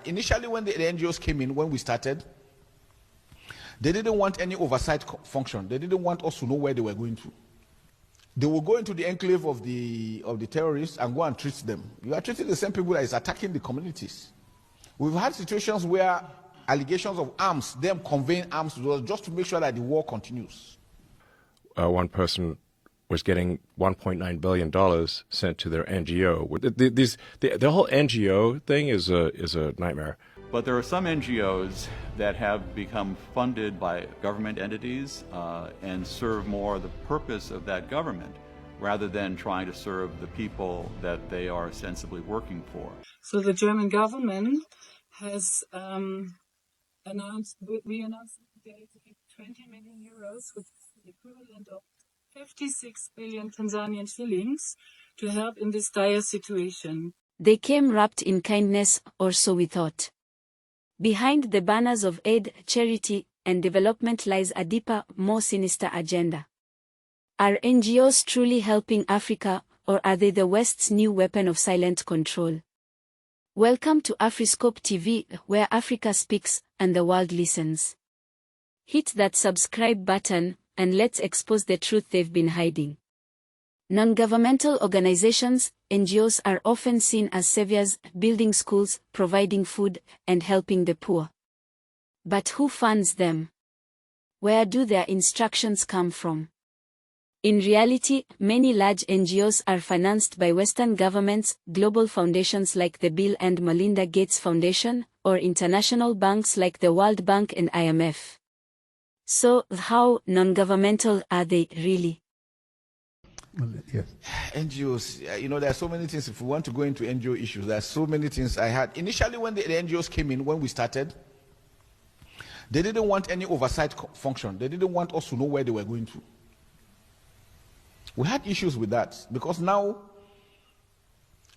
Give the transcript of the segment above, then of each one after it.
had. Initially, when the NGOs came in, when we started, they didn't want any oversight function. They didn't want us to know where they were going to. They will go into the enclave of the terrorists and go and treat them. You are treating the same people that is attacking the communities. We've had situations where allegations of arms, them conveying arms to us just to make sure that the war continues. One person was getting $1.9 billion sent to their NGO. The whole NGO thing is a nightmare. But there are some NGOs that have become funded by government entities and serve more the purpose of that government rather than trying to serve the people that they are ostensibly working for. So the German government has announced today to give 20 million euros, which is the equivalent of 56 billion Tanzanian shillings, to help in this dire situation. They came wrapped in kindness, or so we thought. Behind the banners of aid, charity, and development lies a deeper, more sinister agenda. Are NGOs truly helping Africa, or are they the West's new weapon of silent control? Welcome to Afriscope TV, where Africa speaks and the world listens. Hit that subscribe button, and let's expose the truth they've been hiding. Non-governmental organizations, NGOs, are often seen as saviors, building schools, providing food, and helping the poor. But who funds them? Where do their instructions come from? In reality, many large NGOs are financed by Western governments, global foundations like the Bill and Melinda Gates Foundation, or international banks like the World Bank and IMF. So, how non-governmental are they really? Yes. NGOs, there are so many things. If we want to go into NGO issues, there are so many things I had. Initially, when the NGOs came in, when we started, they didn't want any oversight function. They didn't want us to know where they were going to. We had issues with that because now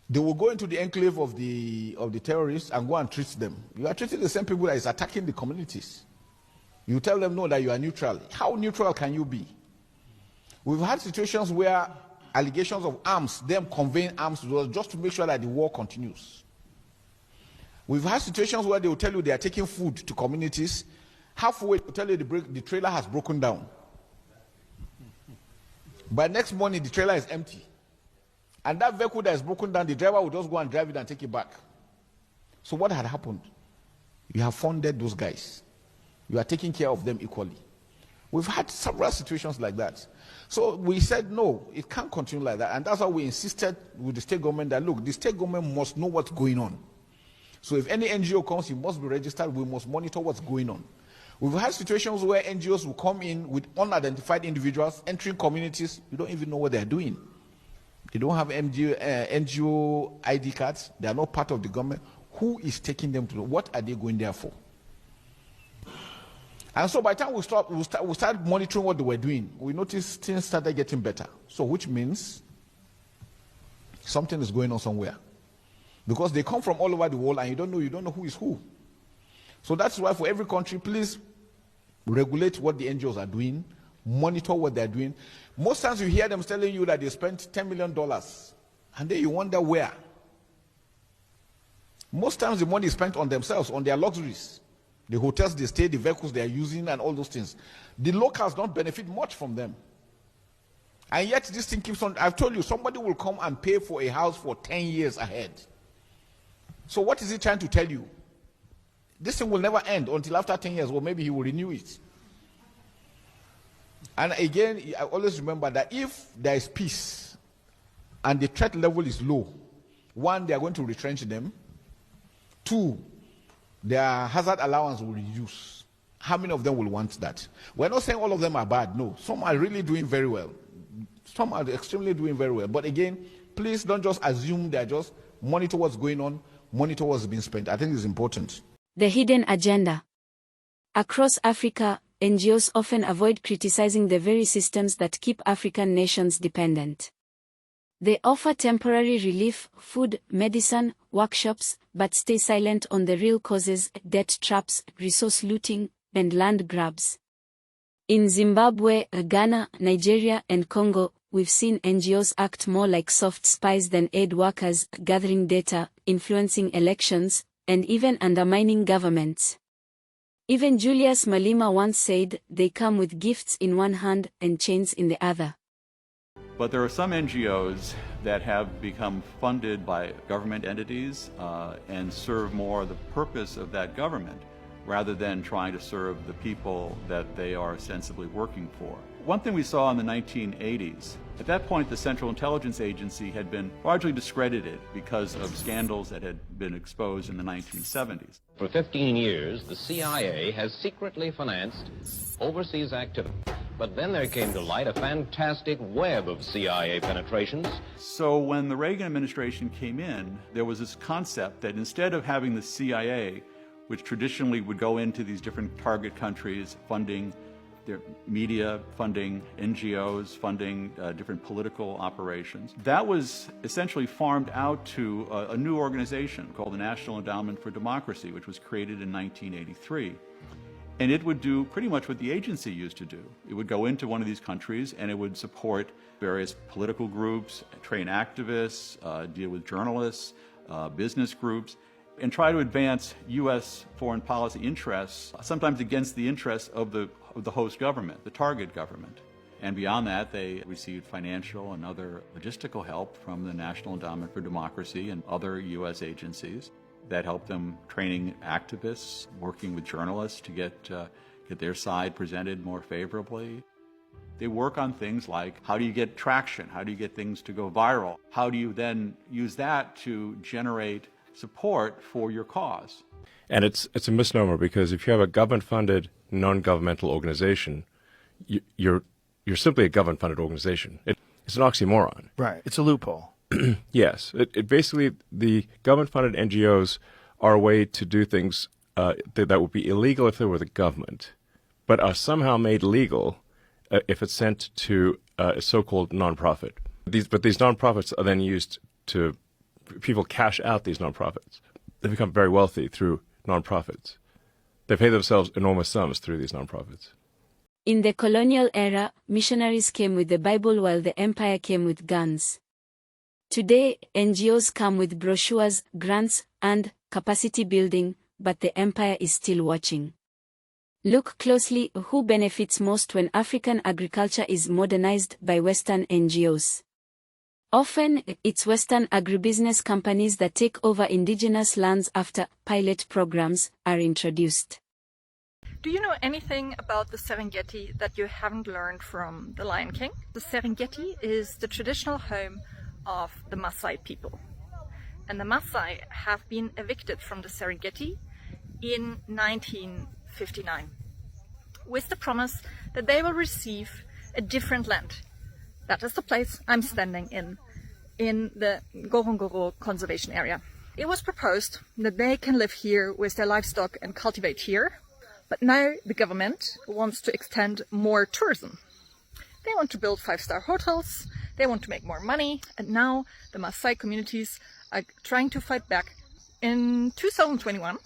they will go into the enclave of the terrorists and go and treat them. You are treating the same people that is attacking the communities. You tell them no, that you are neutral. How neutral can you be? We've had situations where allegations of arms, them conveying arms to us just to make sure that the war continues. We've had situations where they will tell you they are taking food to communities. Halfway, they will tell you the trailer has broken down. By next morning, the trailer is empty. And that vehicle that is broken down, the driver will just go and drive it and take it back. So what had happened? You have funded those guys. You are taking care of them equally. We've had several situations like that. So we said, no, it can't continue like that. And that's why we insisted with the state government that, look, the state government must know what's going on. So if any NGO comes, it must be registered. We must monitor what's going on. We've had situations where NGOs will come in with unidentified individuals entering communities. You don't even know what they're doing. They don't have NGO ID cards. They are not part of the government. Who is taking them to? What are they going there for? And so by the time we start monitoring what they were doing, we noticed things started getting better. So which means something is going on somewhere. Because they come from all over the world and you don't know who is who. So that's why for every country, please regulate what the NGOs are doing, monitor what they're doing. Most times you hear them telling you that they spent $10 million, and then you wonder where. Most times the money is spent on themselves, on their luxuries. The hotels they stay, the vehicles they are using, and all those things. The locals don't benefit much from them. And yet this thing keeps on. I've told you, somebody will come and pay for a house for 10 years ahead. So what is he trying to tell you? This thing will never end until after 10 years, or maybe he will renew it. And again, I always remember that if there is peace and the threat level is low, one, they are going to retrench them. Two, their hazard allowance will reduce. How many of them will want that? We're not saying all of them are bad. No, some are really doing very well. Some are extremely doing very well. But again, please don't just assume they're just monitor what's going on, monitor what's being spent. I think it's important. The hidden agenda. Across Africa, NGOs often avoid criticizing the very systems that keep African nations dependent. They offer temporary relief, food, medicine, workshops, but stay silent on the real causes: debt traps, resource looting, and land grabs. In Zimbabwe, Ghana, Nigeria, and Congo, we've seen NGOs act more like soft spies than aid workers, gathering data, influencing elections, and even undermining governments. Even Julius Malema once said they come with gifts in one hand and chains in the other. But there are some NGOs that have become funded by government entities and serve more the purpose of that government rather than trying to serve the people that they are ostensibly working for. One thing we saw in the 1980s, at that point the Central Intelligence Agency had been largely discredited because of scandals that had been exposed in the 1970s. For 15 years, the CIA has secretly financed overseas activity. But then there came to light a fantastic web of CIA penetrations. So when the Reagan administration came in, there was this concept that instead of having the CIA, which traditionally would go into these different target countries, funding their media, funding NGOs, funding different political operations, that was essentially farmed out to a new organization called the National Endowment for Democracy, which was created in 1983. And it would do pretty much what the agency used to do. It would go into one of these countries and it would support various political groups, train activists, deal with journalists, business groups, and try to advance U.S. foreign policy interests, sometimes against the interests of the host government, the target government. And beyond that, they received financial and other logistical help from the National Endowment for Democracy and other U.S. agencies that helped them training activists, working with journalists to get their side presented more favorably. They work on things like, how do you get traction? How do you get things to go viral? How do you then use that to generate support for your cause? And it's a misnomer, because if you have a government-funded non-governmental organization, you're simply a government-funded organization. It's an oxymoron. Right. It's a loophole. Yes. It basically, the government-funded NGOs are a way to do things that would be illegal if they were the government, but are somehow made legal if it's sent to a so-called nonprofit. But these nonprofits are then used to, people cash out these nonprofits. They become very wealthy through nonprofits. They pay themselves enormous sums through these nonprofits. In the colonial era, missionaries came with the Bible while the empire came with guns. Today, NGOs come with brochures, grants, and capacity building, but the empire is still watching. Look closely who benefits most when African agriculture is modernized by Western NGOs. Often, it's Western agribusiness companies that take over indigenous lands after pilot programs are introduced. Do you know anything about the Serengeti that you haven't learned from The Lion King? The Serengeti is the traditional home of the Maasai people. And the Maasai have been evicted from the Serengeti in 1959 with the promise that they will receive a different land. That is the place I'm standing in the Ngorongoro conservation area. It was proposed that they can live here with their livestock and cultivate here, but now the government wants to extend more tourism. They want to build 5-star hotels, they want to make more money, and now the Maasai communities are trying to fight back. In 2021,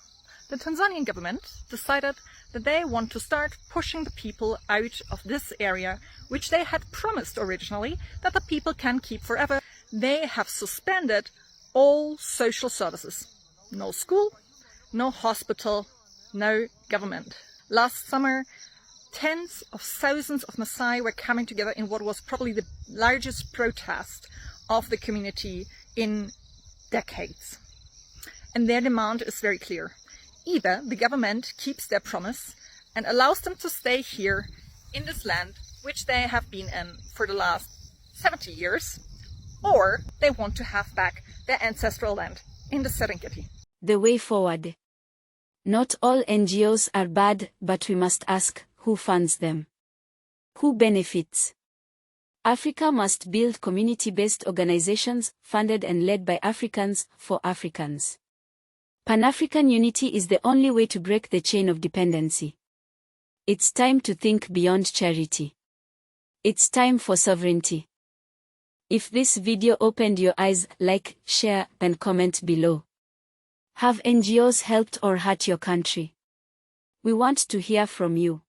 the Tanzanian government decided that they want to start pushing the people out of this area, which they had promised originally that the people can keep forever. They have suspended all social services. No school, no hospital, no government. Last summer, tens of thousands of Maasai were coming together in what was probably the largest protest of the community in decades. And their demand is very clear. Either the government keeps their promise and allows them to stay here in this land, which they have been in for the last 70 years, or they want to have back their ancestral land in the Serengeti. The way forward. Not all NGOs are bad, but we must ask, who funds them? Who benefits? Africa must build community-based organizations, funded and led by Africans, for Africans. Pan-African unity is the only way to break the chain of dependency. It's time to think beyond charity. It's time for sovereignty. If this video opened your eyes, like, share, and comment below. Have NGOs helped or hurt your country? We want to hear from you.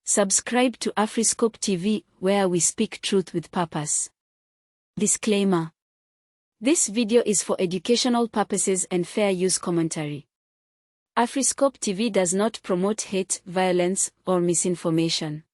Subscribe to Afriscope TV, where we speak truth with purpose. Disclaimer. This video is for educational purposes and fair use commentary. Afriscope TV does not promote hate, violence, or misinformation.